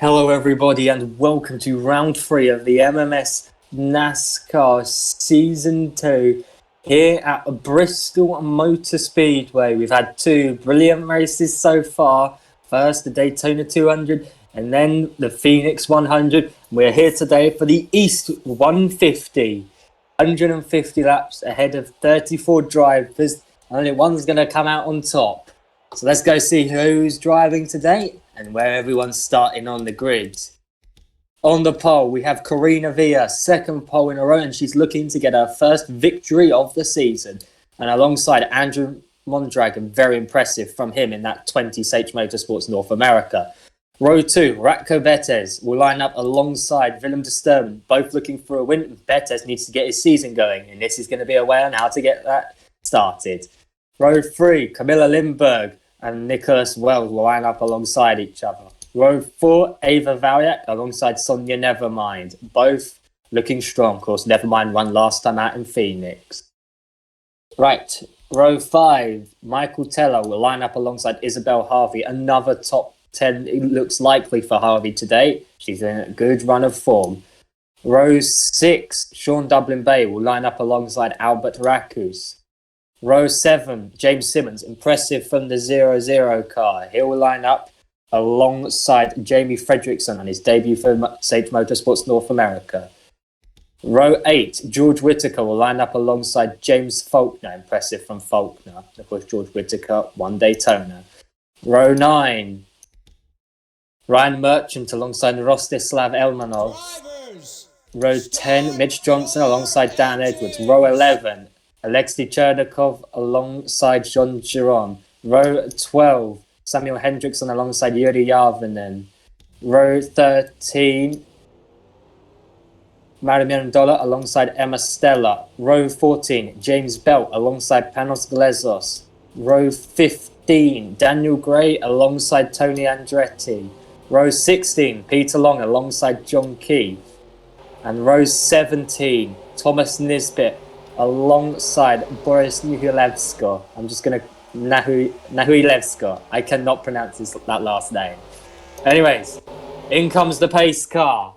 Hello, everybody, and welcome to round 3 of the MMS NASCAR Season 2 here at Bristol Motor Speedway. We've had 2 brilliant races so far. First, the Daytona 200, and then the Phoenix 100. We're here today for the East 150. 150 laps ahead of 34 drivers. Only one's going to come out on top. So let's go see who's driving today and where everyone's starting on the grid. On the pole, we have Karina Villa, second pole in a row, and she's looking to get her first victory of the season. And alongside Andrew Mondragon, very impressive from him in that 20th H Motorsports North America. Row 2, Ratko Betez will line up alongside Willem de Sturman, both looking for a win. Betez needs to get his season going, and this is going to be a way on how to get that started. Row 3, Camilla Lindberg and Nicholas Wells will line up alongside each other. Row 4, Ava Valyak alongside Sonia Nevermind. Both looking strong. Of course, Nevermind won last time out in Phoenix. Right, row 5, Michael Teller will line up alongside Isabel Harvey. Another top 10 it looks likely for Harvey today. She's in a good run of form. Row 6, Sean Dublin Bay will line up alongside Albert Rackus. Row 7, James Simmons, impressive from the 0-0 car. He will line up alongside Jamie Fredrickson on his debut for Sage Motorsports North America. Row 8, George Whittaker will line up alongside James Faulkner, impressive from Faulkner. Of course, George Whittaker won Daytona. Row 9, Ryan Merchant alongside Rostislav Elmanov. Row 10, Mitch Johnson alongside Dan Edwards. Row 11, Alexei Chernikov alongside John Giron. Row 12, Samuel Hendrickson alongside Yuri Yarvinen. Row 13, Mario Mendola alongside Emma Stella. Row 14, James Belt alongside Panos Glezos. Row 15, Daniel Gray alongside Tony Andretti. Row 16, Peter Long alongside John Keith. And row 17, Thomas Nisbet alongside Boris Nuhilevsko. I'm just going to Nahuilevsko. I cannot pronounce that last name. Anyways, in comes the pace car.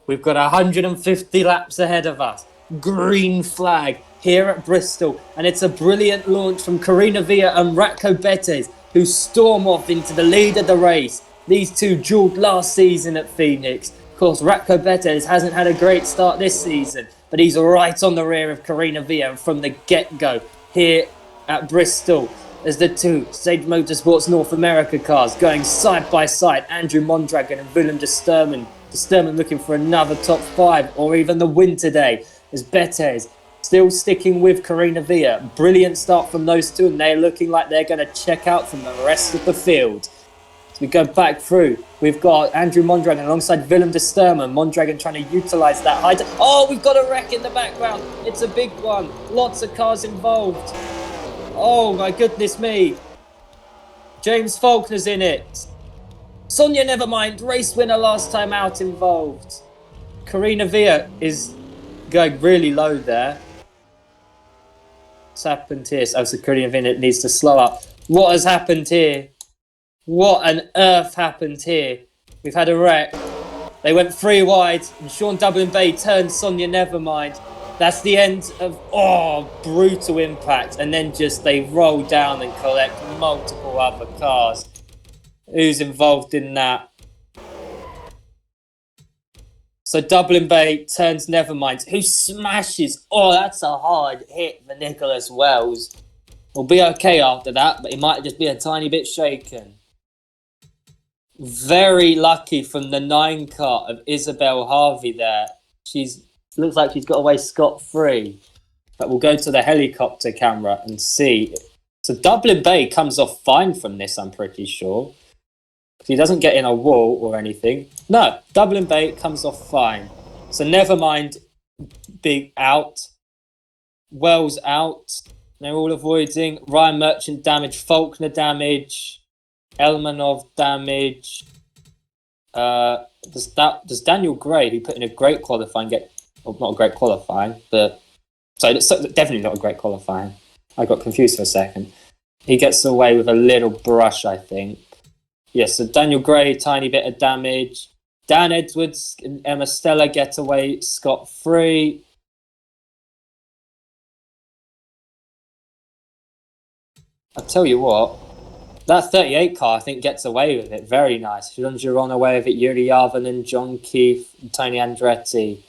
We've got 150 laps ahead of us. Green flag here at Bristol. And it's a brilliant launch from Karina Villa and Ratko Betez, who storm off into the lead of the race. These two duelled last season at Phoenix. Of course, Ratko Betez hasn't had a great start this season, but he's right on the rear of Karina Villa from the get-go here at Bristol as the two Sage Motorsports North America cars going side by side. Andrew Mondragon and Willem de Sturman. De Sturman looking for another top 5 or even the win today as Betez still sticking with Karina Villa. Brilliant start from those two, and they're looking like they're going to check out from the rest of the field. So we go back through. We've got Andrew Mondragon alongside Willem de Sturman. Mondragon trying to utilise that height. Oh, we've got a wreck in the background. It's a big one. Lots of cars involved. Oh, my goodness me. James Faulkner's in it. Sonia Nevermind, race winner last time out involved. Karina Villa is going really low there. What's happened here? Oh, so Karina Villa needs to slow up. What has happened here? What on earth happened here? We've had a wreck. They went 3 wide and Sean Dublin Bay turned Sonia Nevermind. That's the end of, brutal impact. And then just they roll down and collect multiple other cars. Who's involved in that? So Dublin Bay turns Nevermind, who smashes. Oh, that's a hard hit for Nicholas Wells. We'll be okay after that, but he might just be a tiny bit shaken. Very lucky from the 9 car of Isabel Harvey there. Looks like she's got away scot-free. But we'll go to the helicopter camera and see. So Dublin Bay comes off fine from this, I'm pretty sure. He doesn't get in a wall or anything. No, Dublin Bay comes off fine. So Nevermind, big out. Wells out. They're all avoiding. Ryan Merchant damage. Faulkner damage. Elmanov damage. Does Daniel Gray, who put in a great qualifying, not a great qualifying, but so definitely not a great qualifying. I got confused for a second. He gets away with a little brush, I think. Yes, so Daniel Gray, tiny bit of damage. Dan Edwards and Emma Stella get away scot-free. I'll tell you what, that 38 car, I think, gets away with it. Very nice. Jean Giron away with it, Yuri Yarvinen, John Keefe, and Tony Andretti.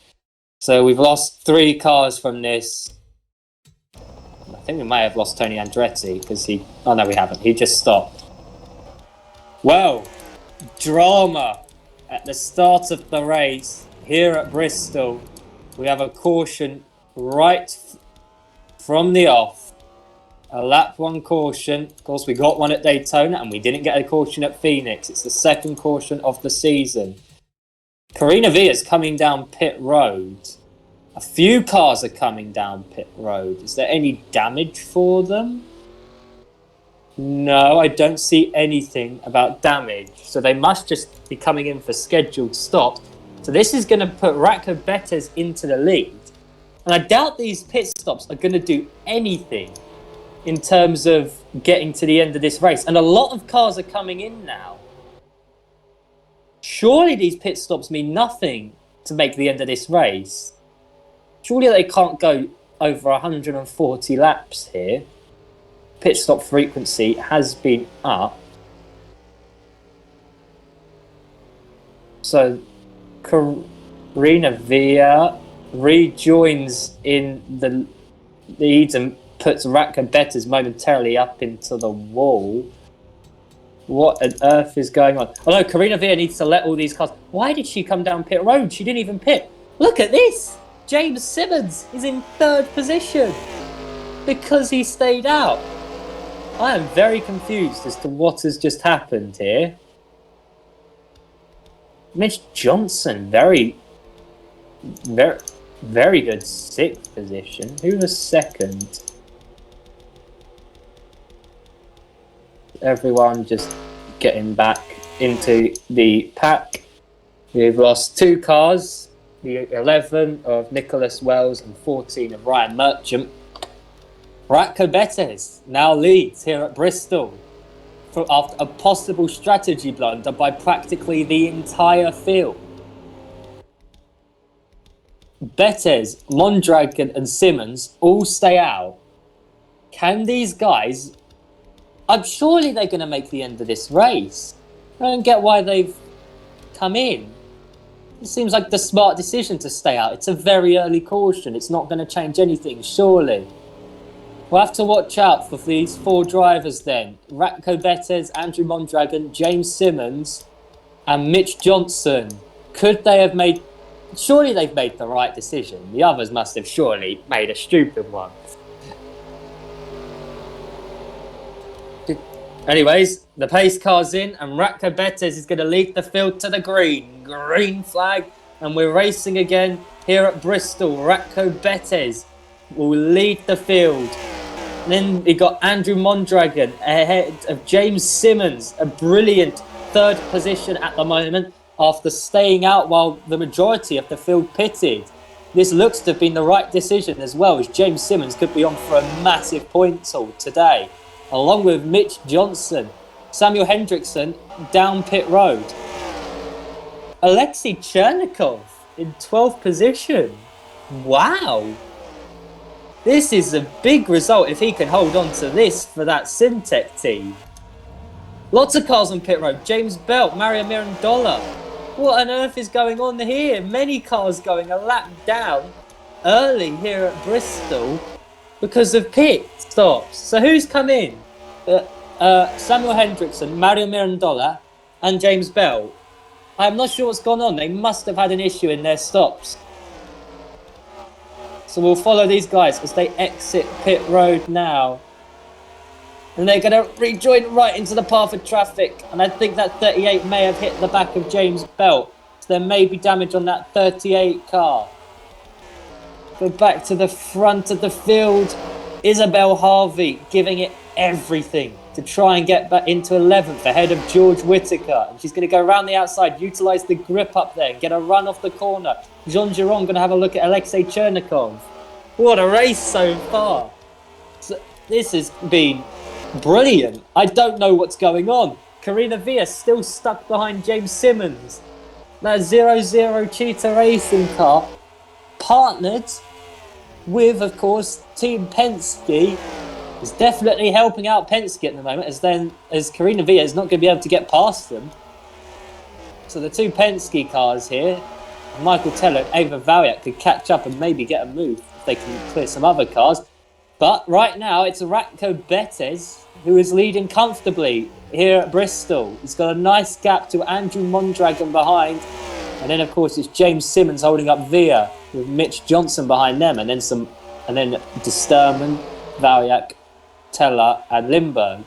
So we've lost 3 cars from this. I think we may have lost Tony Andretti because he... Oh, no, we haven't. He just stopped. Well, drama at the start of the race here at Bristol. We have a caution right from the off. A lap 1 caution. Of course, we got one at Daytona and we didn't get a caution at Phoenix. It's the 2nd caution of the season. Karina Villa's coming down pit road. A few cars are coming down pit road. Is there any damage for them? No, I don't see anything about damage. So they must just be coming in for scheduled stops. So this is going to put Ratko Betez into the lead. And I doubt these pit stops are going to do anything in terms of getting to the end of this race. And a lot of cars are coming in now. Surely these pit stops mean nothing to make the end of this race. Surely they can't go over 140 laps here. Pit stop frequency has been up. So Karina Villa rejoins in the lead and puts Ratko Betez momentarily up into the wall. What on earth is going on? Oh no, Karina Villa needs to let all these cars... Why did she come down pit road? She didn't even pit. Look at this! James Simmons is in 3rd position because he stayed out. I am very confused as to what has just happened here. Mitch Johnson, very good 6th position. Who was 2nd? Everyone just getting back into the pack. We've lost 2 cars. The 11 of Nicholas Wells and 14 of Ryan Merchant. Ratko Betez now leads here at Bristol after a possible strategy blunder by practically the entire field. Betez, Mondragon and Simmons all stay out. Can these guys... I'm surely they're going to make the end of this race. I don't get why they've come in. It seems like the smart decision to stay out. It's a very early caution. It's not going to change anything, surely. We'll have to watch out for these 4 drivers then. Ratko Betez, Andrew Mondragon, James Simmons and Mitch Johnson. Could they have made... Surely they've made the right decision. The others must have surely made a stupid one. Anyways, the pace car's in and Ratko Betez is going to lead the field to the green. Green flag. And we're racing again here at Bristol. Ratko Betez will lead the field. And then we got Andrew Mondragon ahead of James Simmons. A brilliant 3rd position at the moment after staying out while the majority of the field pitted. This looks to have been the right decision as well, as James Simmons could be on for a massive point haul today, along with Mitch Johnson. Samuel Hendrickson down pit road. Alexei Chernikov in 12th position. Wow. This is a big result if he can hold on to this for that Syntec team. Lots of cars on pit road. James Belt, Mario Mirandola. What on earth is going on here? Many cars going a lap down early here at Bristol because of pit stops. So who's come in? Samuel Hendrickson, Mario Mirandola and James Bell. I'm not sure what's gone on. They must have had an issue in their stops. So we'll follow these guys as they exit pit road now. And they're going to rejoin right into the path of traffic. And I think that 38 may have hit the back of James Belt. So there may be damage on that 38 car. Go back to the front of the field. Isabel Harvey giving it everything to try and get back into 11th ahead of George Whittaker. And she's going to go around the outside, utilise the grip up there and get a run off the corner. Jean Giron going to have a look at Alexei Chernikov. What a race so far. So this has been brilliant. I don't know what's going on. Karina Villa still stuck behind James Simmons. That 0-0 Cheetah Racing car, partnered with, of course, Team Penske, is definitely helping out Penske at the moment, as Karina Villa is not going to be able to get past them. So the two Penske cars here, Michael Teller and Ava Valiak, could catch up and maybe get a move if they can clear some other cars. But right now, it's Ratko Betez who is leading comfortably here at Bristol. He's got a nice gap to Andrew Mondragon behind. And then, of course, it's James Simmons holding up Villa with Mitch Johnson behind them. And then De Sturman, Valiak, Teller and Lindbergh.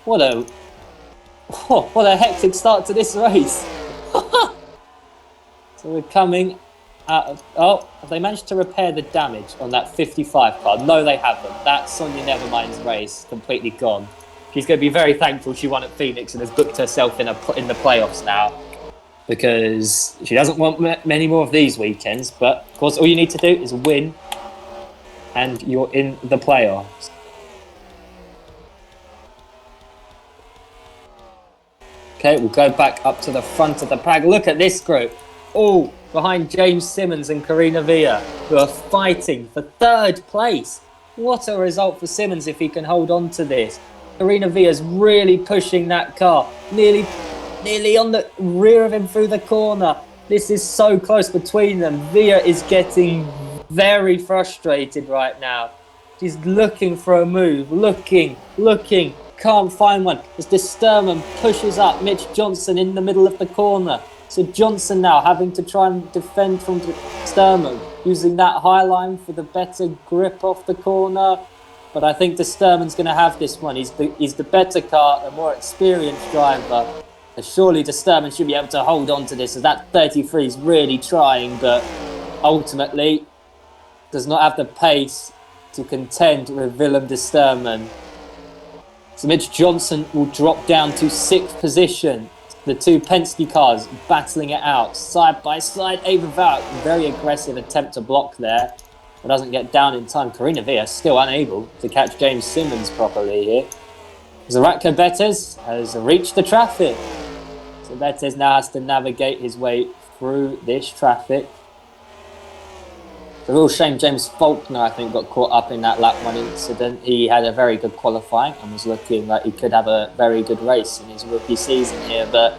What a hectic start to this race. So we're coming out of... Oh, have they managed to repair the damage on that 55 car? No, they haven't. That Sonia Nevermind's race completely gone. She's going to be very thankful she won at Phoenix and has booked herself in the playoffs now, because she doesn't want many more of these weekends. But, of course, all you need to do is win and you're in the playoffs. Okay, we'll go back up to the front of the pack. Look at this group. All behind James Simmons and Karina Villa, who are fighting for third place. What a result for Simmons if he can hold on to this. Karina Villa's really pushing that car. Nearly on the rear of him through the corner. This is so close between them. Villa is getting very frustrated right now. She's looking for a move. Looking. Can't find one. As De Sturman pushes up Mitch Johnson in the middle of the corner. So Johnson now having to try and defend from De Sturman, using that high line for the better grip off the corner. But I think De Sturman's going to have this one. He's the better car, the more experienced driver. And surely De Sturman should be able to hold on to this, as that 33 is really trying, but ultimately does not have the pace to contend with Willem De Sturman. So Mitch Johnson will drop down to 6th position. The two Penske cars battling it out, side by side. Ava Valiak, very aggressive attempt to block there, but doesn't get down in time. Karina Villa still unable to catch James Simmons properly here. So Ratko Betez has reached the traffic. So Betez now has to navigate his way through this traffic. It's a real shame James Faulkner, I think, got caught up in that lap 1 incident. He had a very good qualifying and was looking like he could have a very good race in his rookie season here, but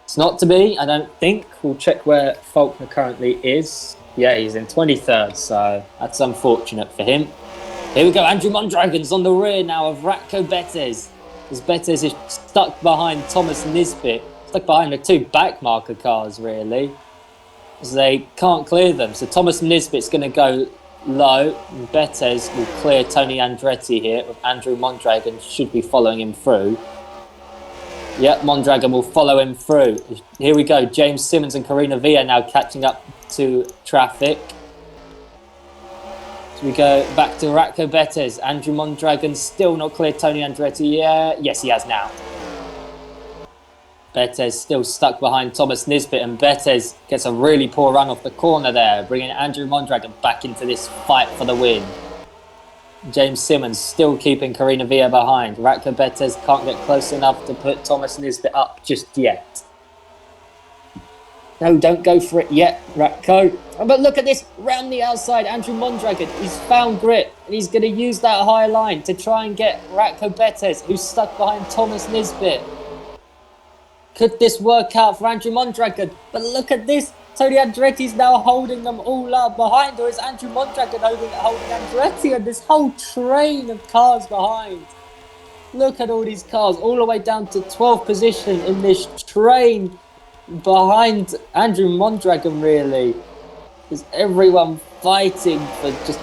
it's not to be, I don't think. We'll check where Faulkner currently is. Yeah, he's in 23rd, so that's unfortunate for him. Here we go, Andrew Mondragon's on the rear now of Ratko Betez. As Betez is stuck behind Thomas Nisbet, stuck behind the two backmarker cars, really, as they can't clear them. So Thomas Nisbet's going to go low, and Betez will clear Tony Andretti here, with Andrew Mondragon should be following him through. Yep, Mondragon will follow him through. Here we go, James Simmons and Karina Villa now catching up to traffic. So we go back to Ratko Betez. Andrew Mondragon still not cleared Tony Andretti. Yes, he has now. Betez still stuck behind Thomas Nisbet, and Betez gets a really poor run off the corner there, bringing Andrew Mondragon back into this fight for the win. James Simmons still keeping Karina Villa behind. Ratko Betez can't get close enough to put Thomas Nisbet up just yet. No, don't go for it yet, Ratko. Oh, but look at this, round the outside, Andrew Mondragon. He's found grip, and he's going to use that high line to try and get Ratko Betez, who's stuck behind Thomas Nisbet. Could this work out for Andrew Mondragon? But look at this. Tony Andretti's now holding them all up. Behind her is Andrew Mondragon holding Andretti, and this whole train of cars behind. Look at all these cars, all the way down to 12th position in this train behind Andrew Mondragon, really. Is everyone fighting for just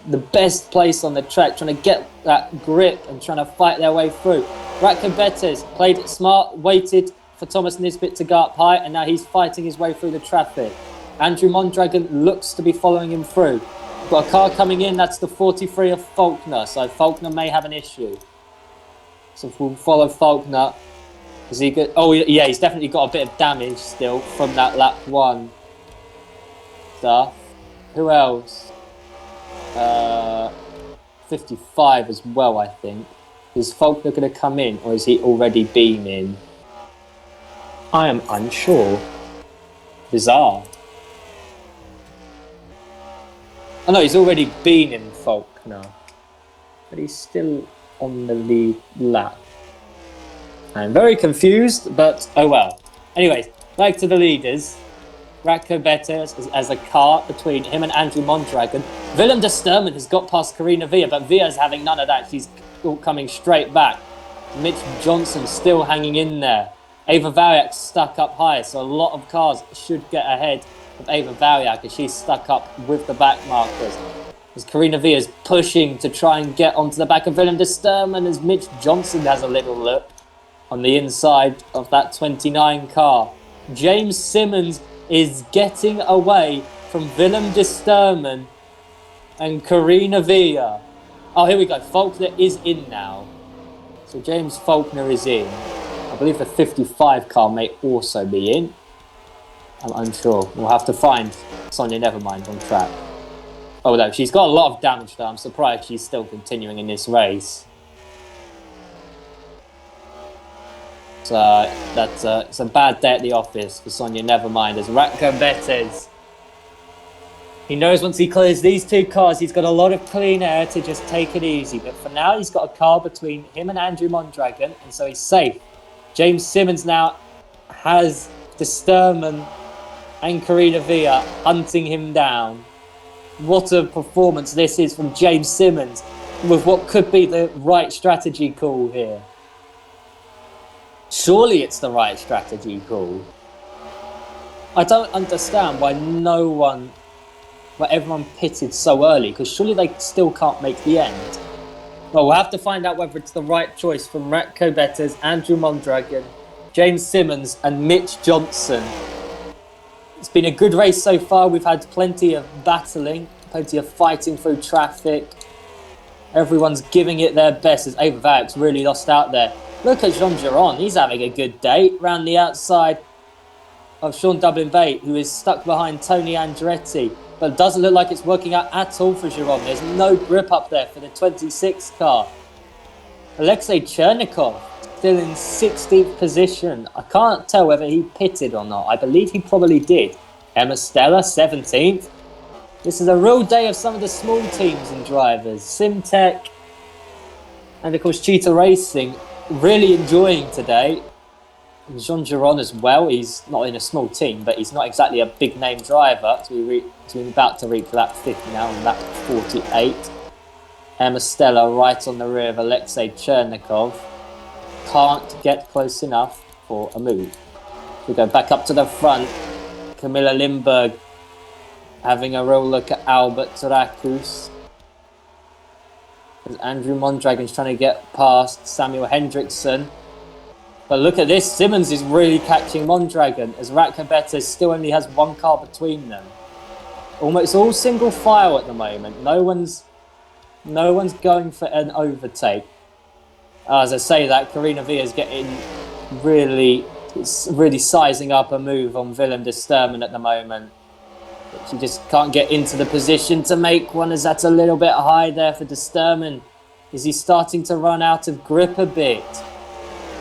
the best place on the track, trying to get that grip and trying to fight their way through. Ratko Betez played it smart, waited for Thomas Nisbet to go up high, and now he's fighting his way through the traffic. Andrew Mondragon looks to be following him through. We've got a car coming in, that's the 43 of Faulkner, so Faulkner may have an issue. So if we'll follow Faulkner, is he good? Oh yeah, he's definitely got a bit of damage still from that lap 1 stuff. Who else? 55 as well, I think. Is Faulkner going to come in, or has he already been in? I am unsure. Bizarre. Oh no, he's already been in Faulkner. But he's still on the lead lap. I'm very confused, but oh well. Anyways, back to the leaders. Radko Betes as a car between him and Andrew Mondragon. Willem de Sturman has got past Carina Villa, but Villa's having none of that. She's coming straight back. Mitch Johnson still hanging in there. Ava Variak stuck up high, so a lot of cars should get ahead of Ava Variak as she's stuck up with the back markers. As Carina Villa is pushing to try and get onto the back of Willem de Sturman as Mitch Johnson has a little look on the inside of that 29 car. James Simmons is getting away from Willem de Sturman and Carina Villa. Oh, here we go. Faulkner is in now. So James Faulkner is in. I believe the 55 car may also be in. I'm unsure. We'll have to find Sonia Nevermind on track. Oh no, she's got a lot of damage though. I'm surprised she's still continuing in this race. So it's a bad day at the office for Sonia Nevermind as Radko Betes. He knows once he clears these two cars, he's got a lot of clean air to just take it easy. But for now, he's got a car between him and Andrew Mondragon, and so he's safe. James Simmons now has de Sturman and Carina Villa hunting him down. What a performance this is from James Simmons with what could be the right strategy call here. Surely it's the right strategy call. I don't understand why everyone pitted so early, because surely they still can't make the end. Well, we'll have to find out whether it's the right choice from Radko Betes, Andrew Mondragon, James Simmons and Mitch Johnson. It's been a good race so far. We've had plenty of battling, plenty of fighting through traffic. Everyone's giving it their best as Ava Variak's really lost out there. Look at Jean Giron, he's having a good day round the outside of Sean Dublin-Bate, who is stuck behind Tony Andretti. But it doesn't look like it's working out at all for Giron. There's no grip up there for the 26 car. Alexei Chernikov still in 16th position. I can't tell whether he pitted or not. I believe he probably did. Emma Stella, 17th. This is a real day of some of the small teams and drivers. Simtech and of course Cheetah Racing really enjoying today. Jean Giron as well. He's not in a small team, but he's not exactly a big name driver. So we're about to reach lap 50 now on lap 48. Emma Stella right on the rear of Alexei Chernikov. Can't get close enough for a move. We go back up to the front. Camilla Lindberg having a real look at Albert Rakus. As Andrew Mondragon's trying to get past Samuel Hendrickson. But look at this, Simmons is really catching Mondragon as Radko Betes still only has one car between them. Almost all single file at the moment. No one's going for an overtake. As I say that, Carina Villa is getting really sizing up a move on Willem de Sturman at the moment. But she just can't get into the position to make one, as that's a little bit high there for de Sturman. Is he starting to run out of grip a bit?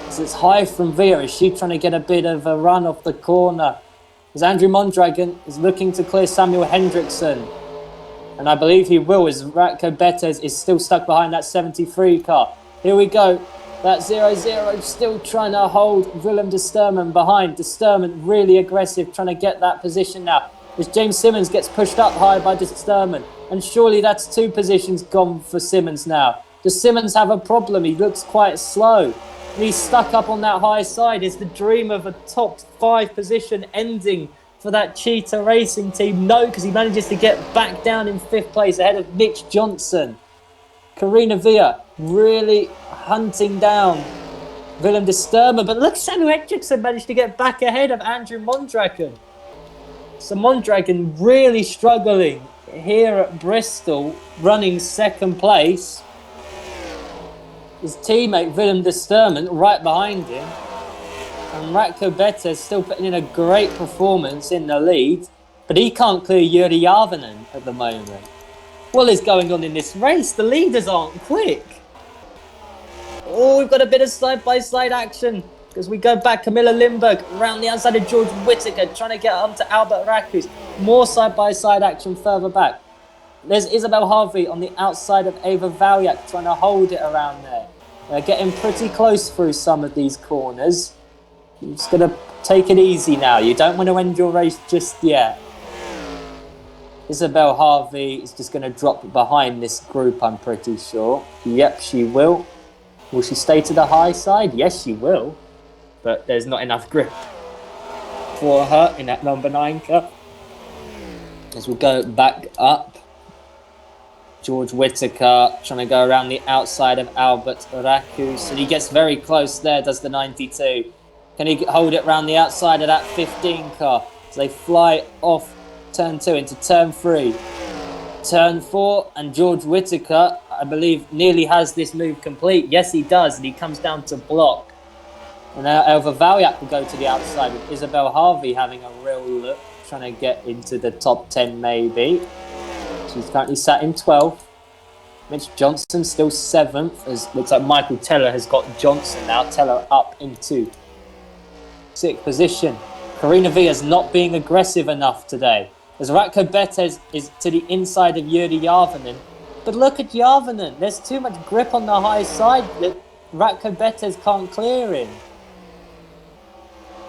So it's high from Villa. Is she trying to get a bit of a run off the corner? As Andrew Mondragon is looking to clear Samuel Hendrickson. And I believe he will, as Radko Betes is still stuck behind that 73 car. Here we go. That 0-0 still trying to hold Willem de Sturman behind. De Sturman really aggressive, trying to get that position now. As James Simmons gets pushed up high by de Sturman. And surely that's two positions gone for Simmons now. Does Simmons have a problem? He looks quite slow. And he's stuck up on that high side. Is the dream of a top 5 position ending for that Cheetah Racing team? No, because he manages to get back down in 5th place ahead of Mitch Johnson. Carina Villa really hunting down Willem de Sturman. But look, Samuel Hendrickson managed to get back ahead of Andrew Mondragon. So Mondragon really struggling here at Bristol, running 2nd place. His teammate Willem de Sturman right behind him. And Radko Betes still putting in a great performance in the lead. But he can't clear Juri Järvinen at the moment. What is going on in this race? The leaders aren't quick. Oh, we've got a bit of side-by-side action because we go back. Camilla Lindberg around the outside of George Whittaker, trying to get onto Albert Rakus. More side-by-side action further back. There's Isabel Harvey on the outside of Ava Valyak, trying to hold it around there. They're getting pretty close through some of these corners. You're just going to take it easy now. You don't want to end your race just yet. Isabel Harvey is just going to drop behind this group, I'm pretty sure. Yep, she will. Will she stay to the high side? Yes, she will. But there's not enough grip for her in that number 9 car. As we go back up. George Whittaker trying to go around the outside of Albert Rakus. And he gets very close there, does the 92. Can he hold it around the outside of that 15 car? So they fly off turn 2 into turn 3. Turn 4, and George Whittaker, I believe, nearly has this move complete. Yes, he does, and he comes down to block. And now Elva Valyak will go to the outside with Isabel Harvey having a real look, trying to get into the top 10 maybe. She's currently sat in 12th. Mitch Johnson still 7th, as looks like Michael Teller has got Johnson now. Teller up into 6th position. Karina Villa's not being aggressive enough today, as Ratko Betez is to the inside of Jyri Järvinen. But look at Järvinen. There's too much grip on the high side that Ratko Betez can't clear in.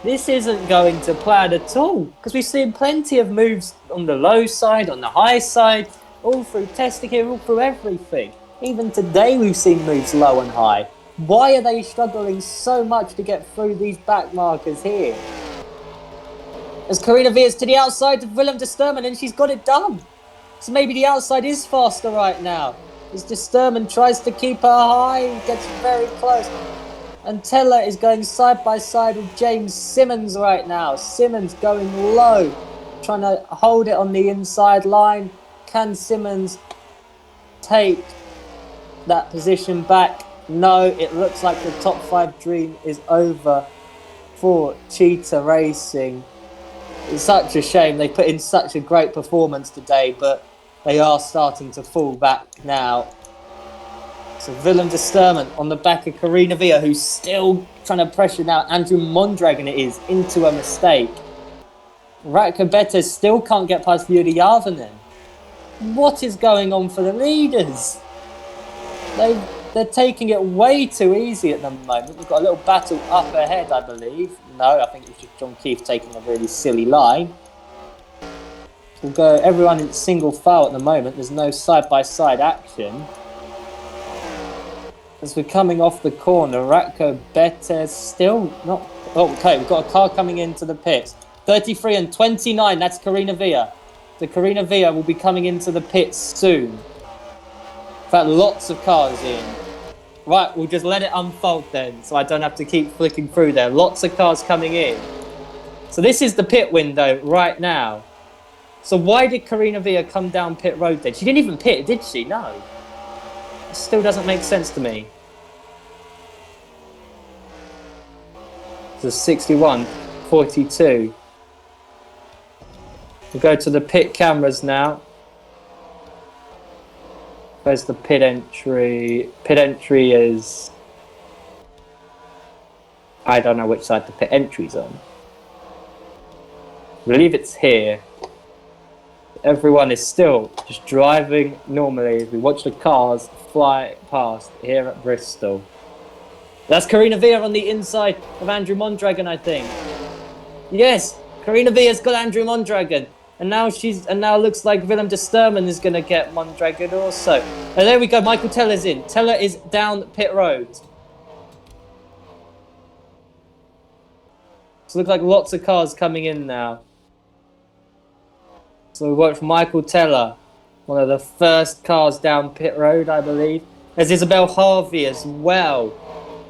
This isn't going to plan at all, because we've seen plenty of moves on the low side, on the high side, all through testing here, all through everything. Even today we've seen moves low and high. Why are they struggling so much to get through these back markers here? As Karina Villa's to the outside of Willem de Sturman, and she's got it done. So maybe the outside is faster right now. As de Sturman tries to keep her high, gets very close. And Teller is going side by side with James Simmons right now. Simmons going low, trying to hold it on the inside line. Can Simmons take that position back? No, it looks like the top 5 dream is over for Cheetah Racing. It's such a shame. They put in such a great performance today, but they are starting to fall back now. So Willem de Sturman on the back of Karina Villa, who's still trying to pressure now. Andrew Mondragon it is, into a mistake. Ratko Betez still can't get past Jyri Järvinen. What is going on for the leaders? They're taking it way too easy at the moment. We've got a little battle up ahead, I believe. No, I think it's just John Keith taking a really silly line. We'll go everyone in single file at the moment. There's no side-by-side action. As we're coming off the corner, Ratko Betez still not... Oh, okay, we've got a car coming into the pits. 33 and 29, that's Karina Villa. So Karina Villa will be coming into the pits soon. In fact, lots of cars in. Right, we'll just let it unfold then, so I don't have to keep flicking through there. Lots of cars coming in. So this is the pit window right now. So why did Karina Villa come down pit road then? She didn't even pit, did she? No. It still doesn't make sense to me. So 61, 42. We'll go to the pit cameras now. Where's the pit entry? Pit entry is... I don't know which side the pit entry's on. I believe it's here. Everyone is still just driving normally as we watch the cars fly past here at Bristol. That's Karina Villa on the inside of Andrew Mondragon, I think. Yes, Karina Villa's got Andrew Mondragon. And now looks like Willem de Sturman is going to get Mondragon also. And there we go, Michael Teller's in. Teller is down pit road. So looks like lots of cars coming in now. So we watch Michael Teller, one of the first cars down pit road, I believe. There's Isabel Harvey as well.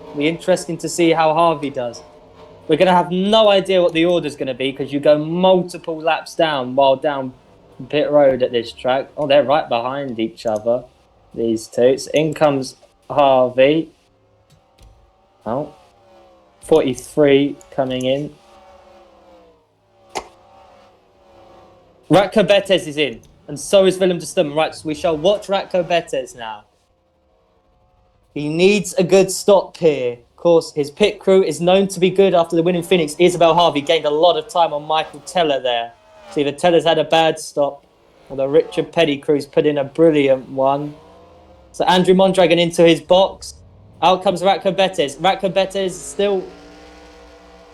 It'll be interesting to see how Harvey does. We're going to have no idea what the order's going to be because you go multiple laps down while down pit road at this track. Oh, they're right behind each other, these two. So in comes Harvey. Oh, 43 coming in. Ratko Betez is in, and so is Willem de Sturman. Right, so we shall watch Ratko Betez now. He needs a good stop here. Of course, his pit crew is known to be good after the winning Phoenix. Isabel Harvey gained a lot of time on Michael Teller there. So either Teller's had a bad stop or the Richard Petty crew's put in a brilliant one. So Andrew Mondragon into his box. Out comes Ratko Bettes. Ratko Bettes still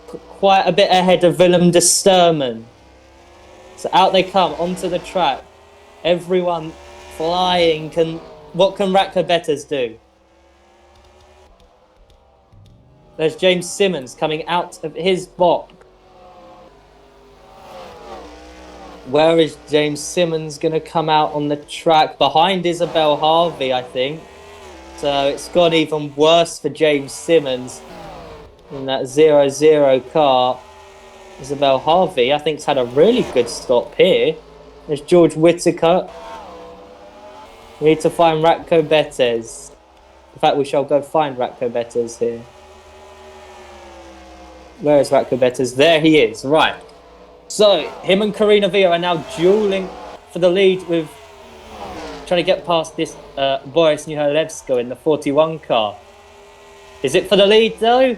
quite a bit ahead of Willem de Sturman. So out they come onto the track. Everyone flying. What can Ratko Bettes do? There's James Simmons coming out of his box. Where is James Simmons going to come out on the track? Behind Isabel Harvey, I think. So it's gone even worse for James Simmons in that 0-0 car. Isabel Harvey, I think, has had a really good stop here. There's George Whittaker. We need to find Ratko Bettes. In fact, we shall go find Ratko Bettes here. Where is Ratko Bettes? There he is, right. So, him and Karina Villa are now dueling for the lead with trying to get past this Boris Nuhalevsko in the 41 car. Is it for the lead though?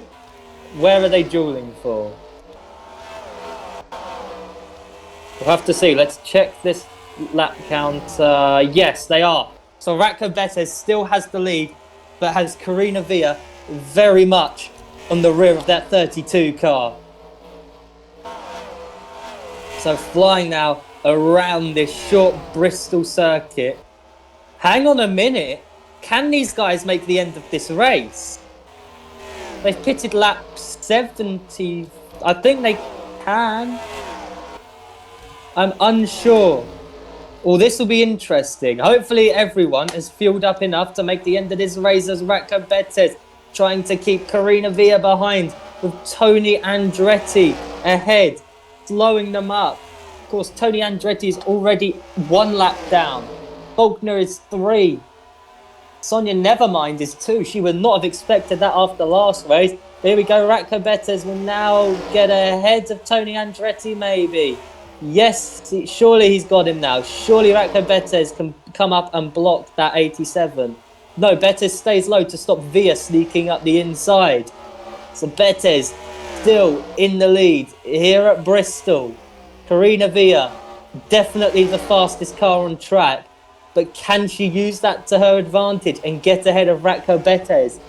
Where are they dueling for? We'll have to see. Let's check this lap count. Yes, they are. So Ratko Bettes still has the lead, but has Karina Villa very much on the rear of that 32 car. So flying now around this short Bristol circuit. Hang on a minute. Can these guys make the end of this race? They've pitted lap 70. I think they can. I'm unsure. Well, this will be interesting. Hopefully everyone has fueled up enough to make the end of this race as Ratko Bettes trying to keep Karina Villa behind with Tony Andretti ahead, slowing them up. Of course, Tony Andretti is already 1 lap down. Faulkner is 3. Sonia Nevermind is 2. She would not have expected that after last race. Here we go. Ratko Bettes will now get ahead of Tony Andretti, maybe. Yes, surely he's got him now. Surely Ratko Bettes can come up and block that 87. No, Bettes stays low to stop Villa sneaking up the inside. So Bettes still in the lead here at Bristol. Karina Villa, definitely the fastest car on track. But can she use that to her advantage and get ahead of Ratko Bettes?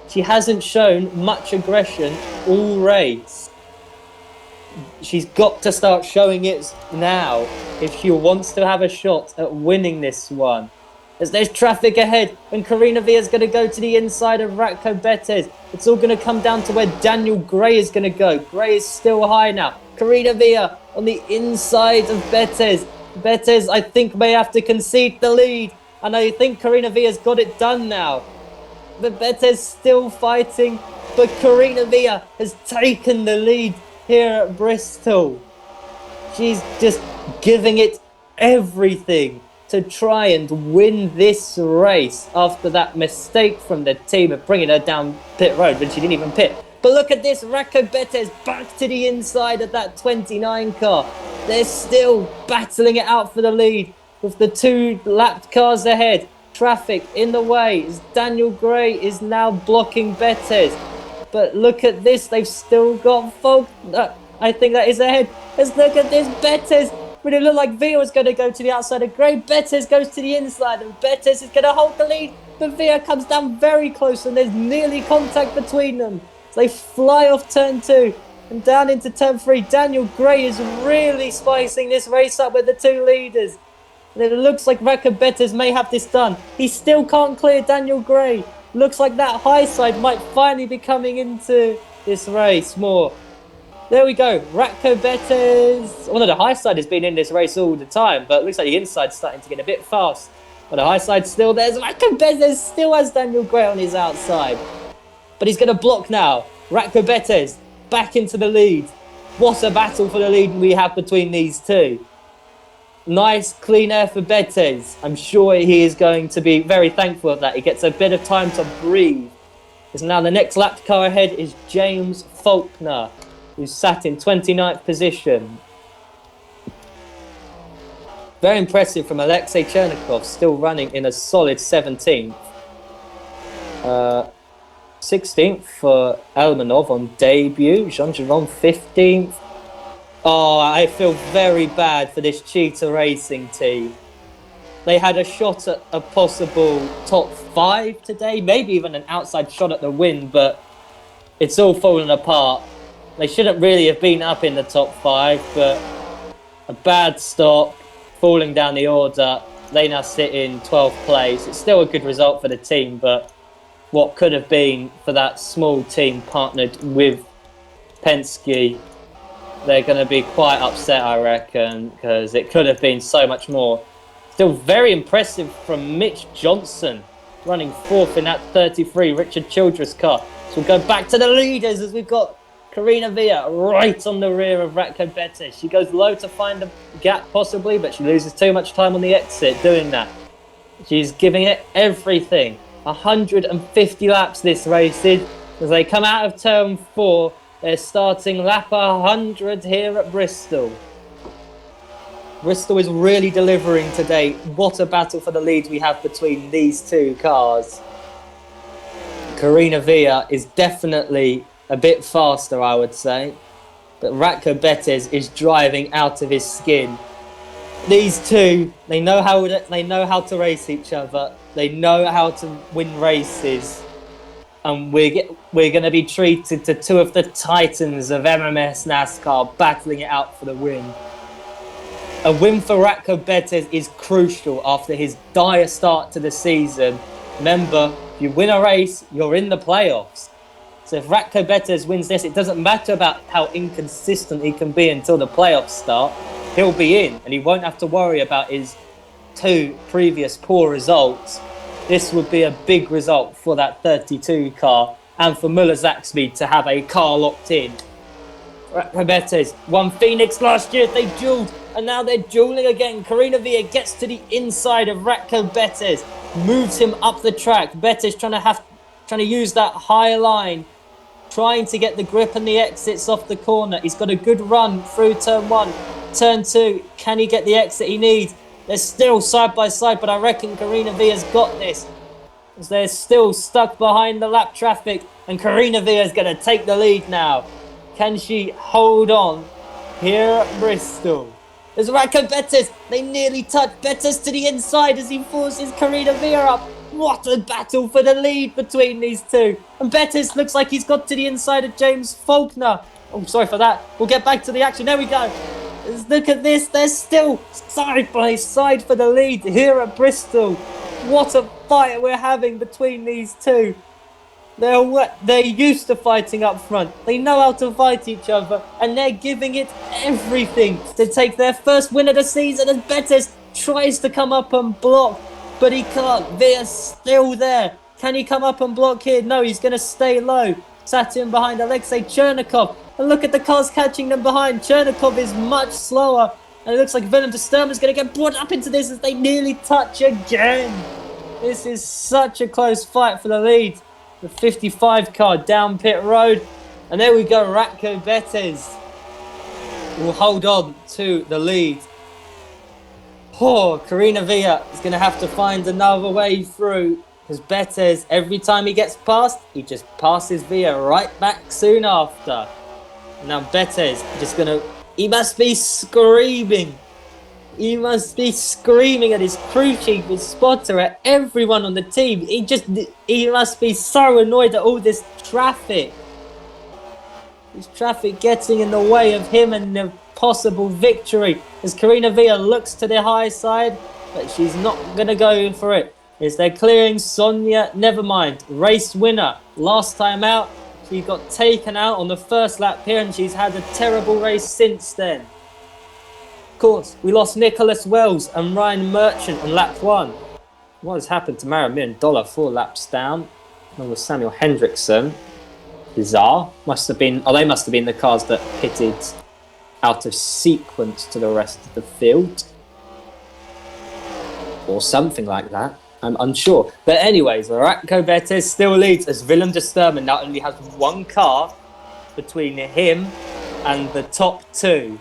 She hasn't shown much aggression all race. She's got to start showing it now if she wants to have a shot at winning this one. As there's traffic ahead and Karina Villa's going to go to the inside of Ratko Bettes. It's all going to come down to where Daniel Gray is going to go. Gray is still high now. Karina Villa on the inside of Bettes. Bettes, I think, may have to concede the lead. And I think Karina Villa's got it done now. But Bettes still fighting. But Karina Villa has taken the lead here at Bristol. She's just giving it everything to try and win this race after that mistake from the team of bringing her down pit road when she didn't even pit. But look at this, Ratko Bettes back to the inside of that 29 car. They're still battling it out for the lead with the 2 lapped cars ahead. Traffic in the way as Daniel Gray is now blocking Bettes. But look at this, they've still got Faulkner. I think that is ahead. Let's look at this, Bettes. But it looked like Villa was going to go to the outside of Gray. Bettes goes to the inside and Bettes is going to hold the lead. But Villa comes down very close and there's nearly contact between them. So they fly off turn 2 and down into turn 3. Daniel Gray is really spicing this race up with the 2 leaders. And it looks like Ratko Bettes may have this done. He still can't clear Daniel Gray. Looks like that high side might finally be coming into this race more. There we go, Ratko Bettes. Well, no, the high side has been in this race all the time, but it looks like the inside's starting to get a bit fast. But the high side's still there. Ratko Bettes still has Daniel Gray on his outside. But he's going to block now. Ratko Bettes back into the lead. What a battle for the lead we have between these two. Nice clean air for Bettes. I'm sure he is going to be very thankful of that. He gets a bit of time to breathe. Because now the next lap car ahead is James Faulkner, who's sat in 29th position. Very impressive from Alexei Chernikov, still running in a solid 17th. 16th for Elmanov on debut. Jean-Geron 15th. Oh, I feel very bad for this Cheetah Racing team. They had a shot at a possible top 5 today, maybe even an outside shot at the win, but it's all fallen apart. They shouldn't really have been up in the top 5, but a bad stop, falling down the order. They now sit in 12th place. It's still a good result for the team, but what could have been for that small team partnered with Penske, they're going to be quite upset, I reckon, because it could have been so much more. Still very impressive from Mitch Johnson, running 4th in that 33 Richard Childress car. So we'll go back to the leaders as we've got Karina Villa right on the rear of Ratko Betes. She goes low to find a gap possibly, but she loses too much time on the exit doing that. She's giving it everything. 150 laps this race is. As they come out of turn 4, they're starting lap 100 here at Bristol. Bristol is really delivering today. What a battle for the lead we have between these two cars. Karina Villa is definitely a bit faster, I would say. But Ratko Betes is driving out of his skin. These two, they know how to race each other. They know how to win races. And we're going to be treated to two of the titans of MMS NASCAR battling it out for the win. A win for Ratko Betes is crucial after his dire start to the season. Remember, if you win a race, you're in the playoffs. So if Ratko Betes wins this, it doesn't matter about how inconsistent he can be until the playoffs start. He'll be in, and he won't have to worry about his 2 previous poor results. This would be a big result for that 32 car and for Müller-Zackspeed to have a car locked in. Ratko Betes won Phoenix last year. They duelled, and now they're duelling again. Karina Villa gets to the inside of Ratko Betes, moves him up the track. Betes trying to use that high line, trying to get the grip and the exits off the corner. He's got a good run through turn 1. Turn 2, can he get the exit he needs? They're still side by side, but I reckon Karina Villa's got this, as they're still stuck behind the lap traffic, and Karina Villa's going to take the lead now. Can she hold on here at Bristol? There's Ratko Betes. They nearly touch. Betes to the inside as he forces Karina Villa up. What a battle for the lead between these two. And Betes looks like he's got to the inside of James Faulkner. Oh, sorry for that. We'll get back to the action. There we go. Look at this. They're still side by side for the lead here at Bristol. What a fight we're having between these two. They're used to fighting up front. They know how to fight each other, and they're giving it everything to take their first win of the season as Betes tries to come up and block, but he can't. Villa's still there. Can he come up and block here? No, he's going to stay low. Sat in behind Alexei Chernikov. And look at the cars catching them behind. Chernikov is much slower. And it looks like Willem de Sturm is going to get brought up into this as they nearly touch again. This is such a close fight for the lead. The 55 car down pit road. And there we go, Ratko Betes will hold on to the lead. Oh, Karina Villa is going to have to find another way through, because Betes, every time he gets past, he just passes Villa right back soon after. Now Betes just he must be screaming. He must be screaming at his crew chief, his spotter, at everyone on the team. He must be so annoyed at all this traffic. This traffic getting in the way of him and the possible victory. As Karina Villa looks to the high side, but she's not going to go for it. As they're clearing Sonia, never mind, race winner. Last time out, she got taken out on the first lap here, and she's had a terrible race since then. Of course, we lost Nicholas Wells and Ryan Merchant on lap 1. What has happened to Mara Dollar 4 laps down? Along with Samuel Hendrickson. Bizarre. They must have been the cars that pitted out of sequence to the rest of the field. Or something like that. I'm unsure. But anyways, Ratko Betes still leads as Willem de Sturm now only has one car between him and the top 2.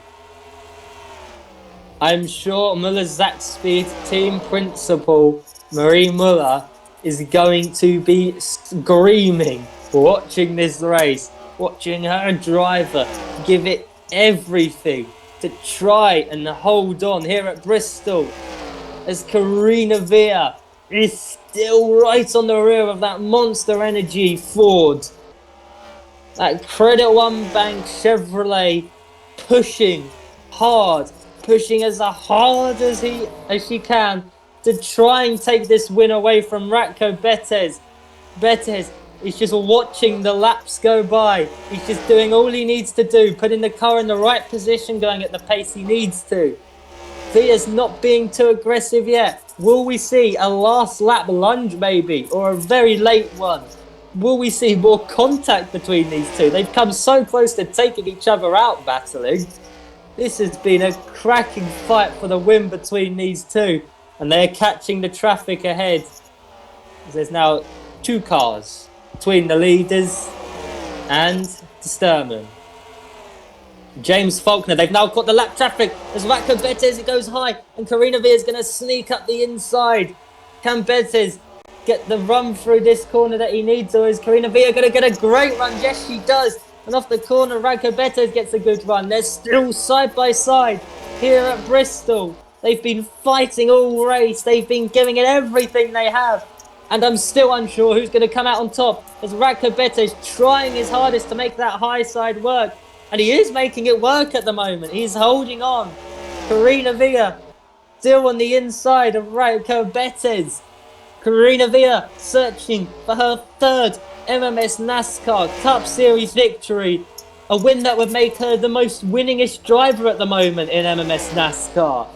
I'm sure Müller-Zackspeed team principal Marie Müller is going to be screaming, watching this race, watching her driver give it everything to try and hold on here at Bristol, as Karina Villa is still right on the rear of that Monster Energy Ford. That Credit One Bank Chevrolet pushing hard, pushing as hard as she can to try and take this win away from Ratko Betez. Betez is just watching the laps go by. He's just doing all he needs to do, putting the car in the right position, going at the pace he needs to. Villa's not being too aggressive yet. Will we see a last lap lunge maybe, or a very late one? Will we see more contact between these two? They've come so close to taking each other out, battling. This has been a cracking fight for the win between these two, and they're catching the traffic ahead. There's now 2 cars between the leaders and the Sturman. James Faulkner, they've now got the lap traffic as Ratko Betez, it goes high, and Karina Villa is going to sneak up the inside. Can Betez get the run through this corner that he needs, or is Karina Villa going to get a great run? Yes, she does. And off the corner, Ratko Betez gets a good run. They're still side by side here at Bristol. They've been fighting all race. They've been giving it everything they have. And I'm still unsure who's going to come out on top, as Ratko Betez trying his hardest to make that high side work. And he is making it work at the moment. He's holding on. Karina Villa still on the inside of Ratko Betez. Karina Villa searching for her 3rd MMS NASCAR Cup Series victory. A win that would make her the most winningest driver at the moment in MMS NASCAR.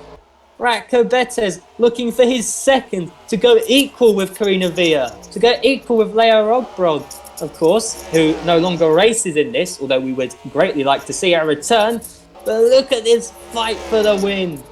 Ratko Betez looking for his 2nd to go equal with Karina Villa, to go equal with Leah Rogbrod, of course, who no longer races in this, although we would greatly like to see her return. But look at this fight for the win.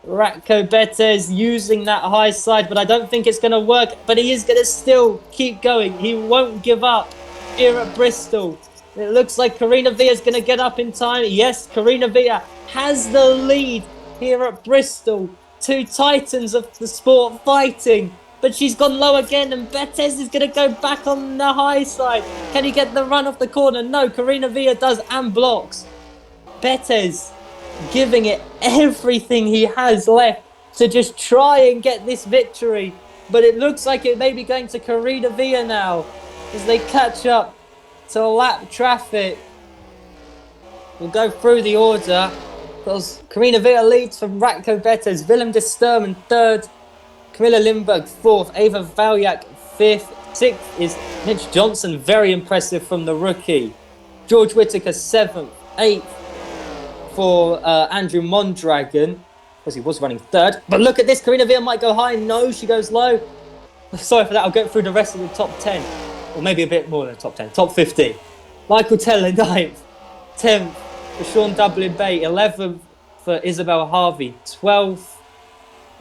Ratko Betez using that high side, but I don't think it's going to work. But he is going to still keep going. He won't give up here at Bristol. It looks like Karina Villa is going to get up in time. Yes, Karina Villa has the lead here at Bristol. 2 titans of the sport fighting. But she's gone low again, and Betez is going to go back on the high side. Can he get the run off the corner? No, Karina Villa does and blocks. Betez giving it everything he has left to just try and get this victory. But it looks like it may be going to Karina Villa now as they catch up to lap traffic. We'll go through the order because Karina Villa leads from Ratko Betez, Willem de Sturman 3rd, Camilla Lindberg 4th, Ava Valyak 5th, 6th is Mitch Johnson, very impressive from the rookie. George Whittaker 7th, 8th for Andrew Mondragon, because he was running 3rd. But look at this, Karina Villa might go high. No, she goes low. Sorry for that, I'll go through the rest of the top 10. Or maybe a bit more than top 10, top 15. Michael Teller 9th, 10th for Sean Dublin Bay, 11th for Isabel Harvey, 12th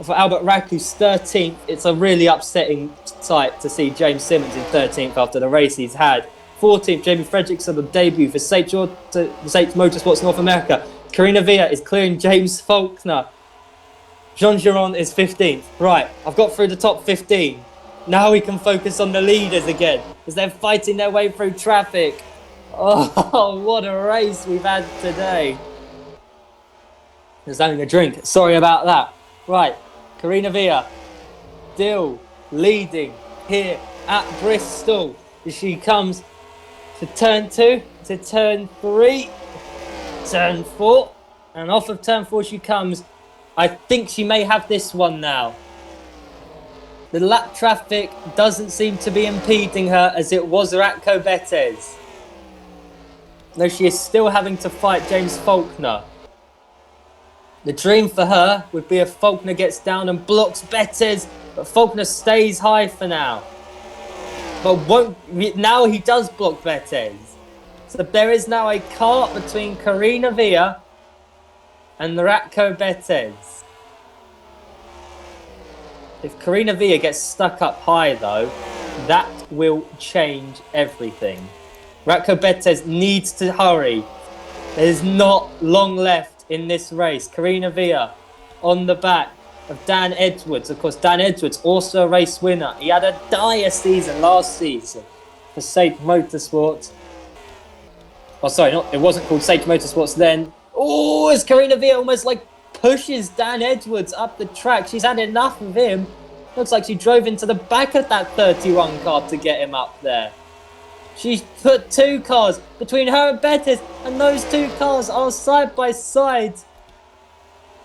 for Albert Rakus, 13th. It's a really upsetting sight to see James Simmons in 13th after the race he's had. 14th, Jamie Fredrickson on debut for St. Motorsports North America. Karina Villa is clearing James Faulkner. Jean Giron is 15th. Right, I've got through the top 15. Now we can focus on the leaders again, because they're fighting their way through traffic. Oh, what a race we've had today. Just having a drink. Sorry about that. Right, Karina Villa still leading here at Bristol as she comes to turn 2, to turn 3, turn 4, and off of turn 4 she comes. I think she may have this one now. The lap traffic doesn't seem to be impeding her as it was Ratko Betez. Though she is still having to fight James Faulkner. The dream for her would be if Faulkner gets down and blocks Betez, but Faulkner stays high for now. But now he does block Betez. So there is now a cart between Karina Villa and Ratko Betez. If Karina Villa gets stuck up high though, that will change everything. Ratko Betez needs to hurry. There's not long left in this race. Karina Villa on the back of Dan Edwards. Of course, Dan Edwards, also a race winner. He had a dire season last season for Sage Motorsports. Oh, sorry, it wasn't called Sage Motorsports then. Oh, as Karina Villa almost like pushes Dan Edwards up the track. She's had enough of him. Looks like she drove into the back of that 31 car to get him up there. She's put two cars between her and Bettis, and those two cars are side by side.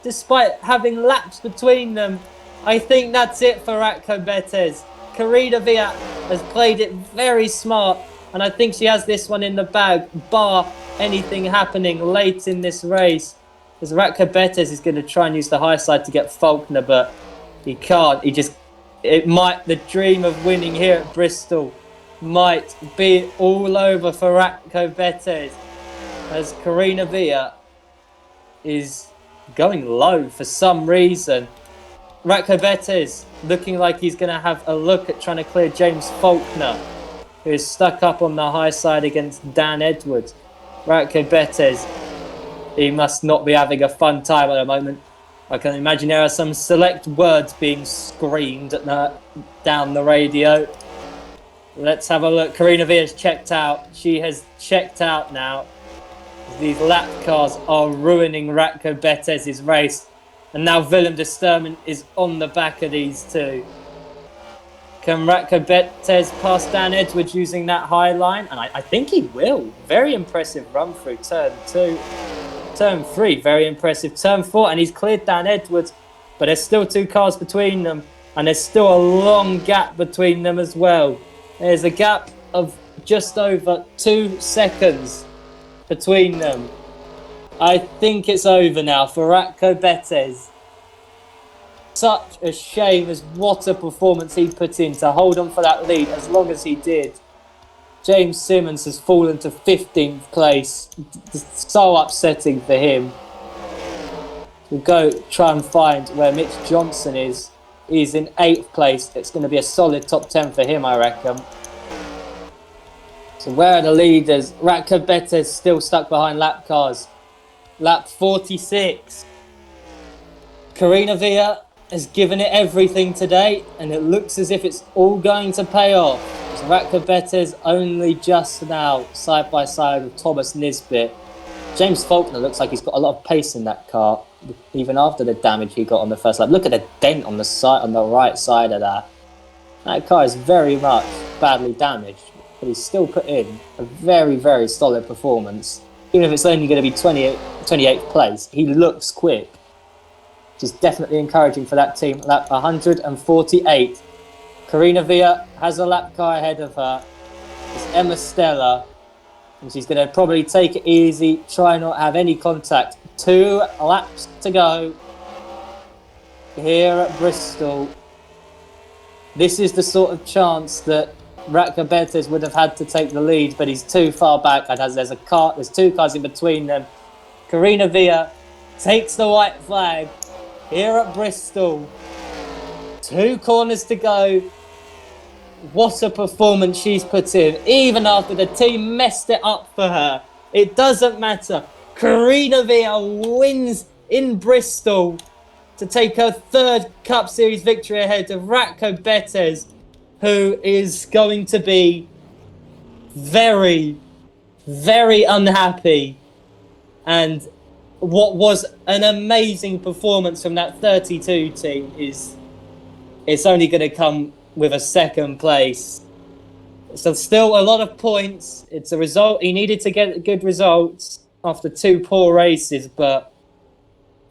Despite having laps between them, I think that's it for Ratko Bettis. Karina Villa has played it very smart, and I think she has this one in the bag, bar anything happening late in this race. As Ratko Bettis is going to try and use the high side to get Faulkner, but he can't. The dream of winning here at Bristol might be all over for Ratko Bettis, as Karina Villa is going low for some reason. Ratko Bettis looking like he's going to have a look at trying to clear James Faulkner, who is stuck up on the high side against Dan Edwards. Ratko Bettis, he must not be having a fun time at the moment. I can imagine there are some select words being screamed down the radio. Let's have a look. Karina Villa's checked out. She has checked out now. These lap cars are ruining Ratko Bettis' race. And now Willem de Sturman is on the back of these two. Can Ratko Bettis pass Dan Edwards using that high line? And I think he will. Very impressive run through turn 2. Turn 3, very impressive. Turn 4, and he's cleared Dan Edwards. But there's still two cars between them. And there's still a long gap between them as well. There's a gap of just over 2 seconds between them. I think it's over now for Ratko Bettis. Such a shame as what a performance he put in to hold on for that lead as long as he did. James Simmons has fallen to 15th place. So upsetting for him. We'll go try and find where Mitch Johnson is. He's in 8th place. It's going to be a solid top 10 for him, I reckon. So where are the leaders? Ratko Bettis still stuck behind lap cars. Lap 46. Karina Villa has given it everything today, and it looks as if it's all going to pay off. So Ratko Bettis only just now side by side with Thomas Nisbet. James Faulkner looks like he's got a lot of pace in that car, even after the damage he got on the first lap. Look at the dent on the right side of that. That car is very much badly damaged, but he's still put in a very, very solid performance. Even if it's only going to be 28th place, he looks quick, which is definitely encouraging for that team. Lap 148. Karina Villa has a lap car ahead of her. It's Emma Stella, and she's going to probably take it easy, try not have any contact. 2 laps to go here at Bristol. This is the sort of chance that Ratko Bettis would have had to take the lead, but he's too far back. And there's 2 cars in between them. Karina Villa takes the white flag here at Bristol. 2 corners to go. What a performance she's put in, even after the team messed it up for her. It doesn't matter. Karina Villa wins in Bristol to take her 3rd Cup Series victory ahead of Ratko Bettis, who is going to be very, very unhappy. And what was an amazing performance from that 32 team it's only going to come with a 2nd place. So still a lot of points. It's a result. He needed to get good results after 2 poor races, but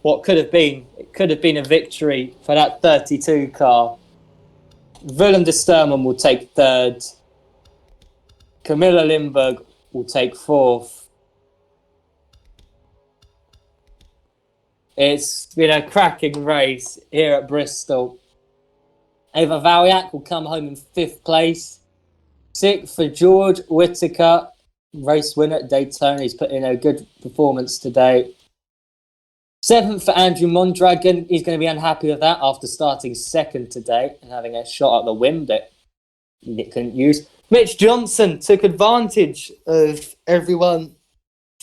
what could have been? It could have been a victory for that 32 car. Willem de Sturman will take 3rd. Camilla Lindberg will take 4th. It's been a cracking race here at Bristol. Ava Valiak will come home in 5th place. 6th for George Whittaker, race winner at Daytona. He's put in a good performance today. 7th for Andrew Mondragon. He's going to be unhappy with that after starting 2nd today and having a shot at the win that he couldn't use. Mitch Johnson took advantage of everyone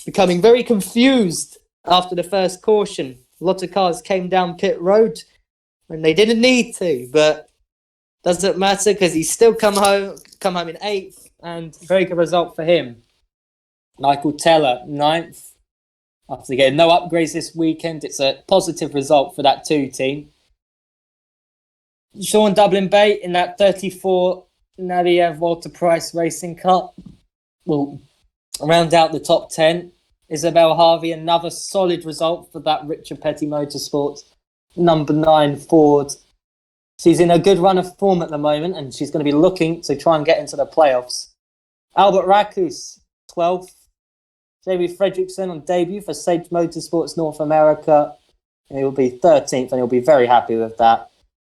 becoming very confused after the first caution. A lot of cars came down pit road when they didn't need to, but doesn't matter because he's still come home in 8th, and very good result for him. Michael Teller, 9th. After getting no upgrades this weekend, it's a positive result for that 2 team. Sean Dublin Bay in that 34 Naviev Walter Price Racing Cup will round out the top 10. Isabel Harvey, another solid result for that Richard Petty Motorsports. Number 9 Ford. She's in a good run of form at the moment, and she's going to be looking to try and get into the playoffs. Albert Rakus, 12th. Jamie Fredrickson on debut for Sage Motorsports North America. And he will be 13th, and he'll be very happy with that.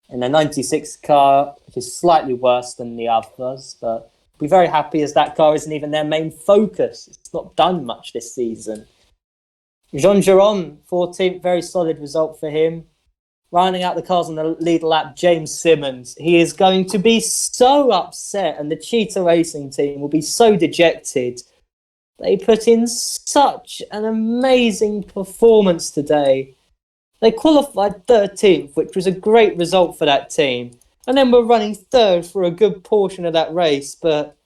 In the 96 car, which is slightly worse than the others, but be very happy as that car isn't even their main focus. It's not done much this season. Jean Giron, 14th, very solid result for him. Rounding out the cars on the lead lap, James Simmons. He is going to be so upset, and the Cheetah Racing team will be so dejected. They put in such an amazing performance today. They qualified 13th, which was a great result for that team. And then were running 3rd for a good portion of that race, but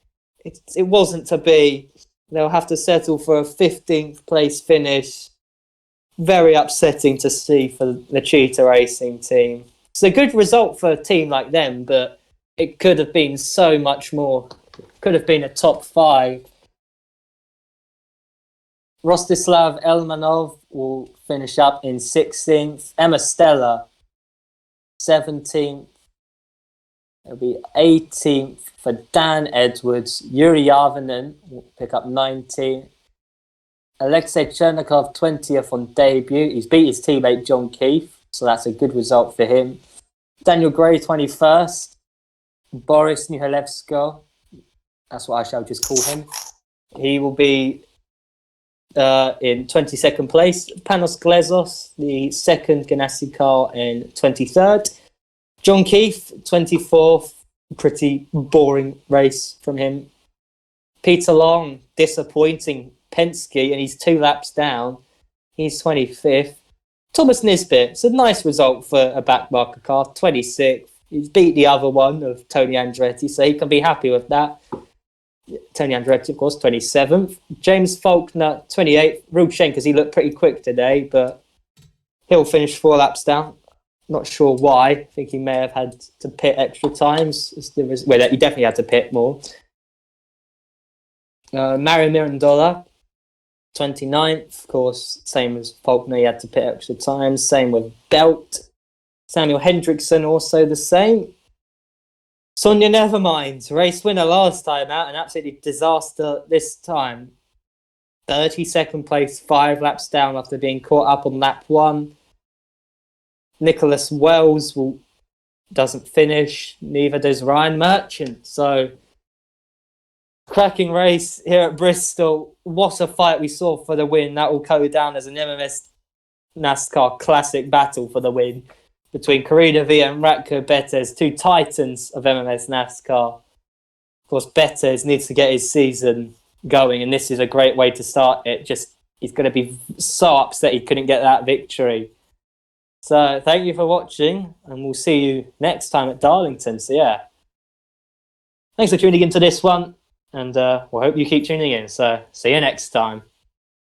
it wasn't to be. They'll have to settle for a 15th place finish. Very upsetting to see for the Cheetah Racing team. It's a good result for a team like them, but it could have been so much more. Could have been a top 5. Rostislav Elmanov will finish up in 16th. Emma Stella, 17th. It'll be 18th for Dan Edwards. Yuri Yarvinen will pick up 19th. Alexei Chernikov, 20th on debut. He's beat his teammate John Keefe, so that's a good result for him. Daniel Gray, 21st. Boris Nihalevsko, that's what I shall just call him. He will be in 22nd place. Panos Glezos, the second Ganassi car, in 23rd. John Keefe, 24th. Pretty boring race from him. Peter Long, disappointing Penske, and he's 2 laps down. He's 25th. Thomas Nisbet, it's a nice result for a backmarker car, 26th. He's beat the other one of Tony Andretti, so he can be happy with that. Tony Andretti, of course, 27th. James Faulkner, 28th. Real shame because he looked pretty quick today, but he'll finish 4 laps down. Not sure why. I think he may have had to pit extra times. Well, he definitely had to pit more. Mario Mirandola, 29th. Of course, same as Faulkner, he had to pit extra times. Same with Belt. Samuel Hendrickson, also the same. Sonia Nevermind, race winner last time out, an absolutely disaster this time. 32nd place, 5 laps down after being caught up on lap 1. Nicholas Wells doesn't finish, neither does Ryan Merchant. So, cracking race here at Bristol. What a fight we saw for the win. That will go down as an MMS NASCAR classic battle for the win between Karina Villa and Ratko Betez, 2 titans of MMS NASCAR. Of course, Betez needs to get his season going, and this is a great way to start it. He's going to be so upset he couldn't get that victory. So thank you for watching, and we'll see you next time at Darlington. So yeah, thanks for tuning into this one, and we'll hope you keep tuning in. So see you next time.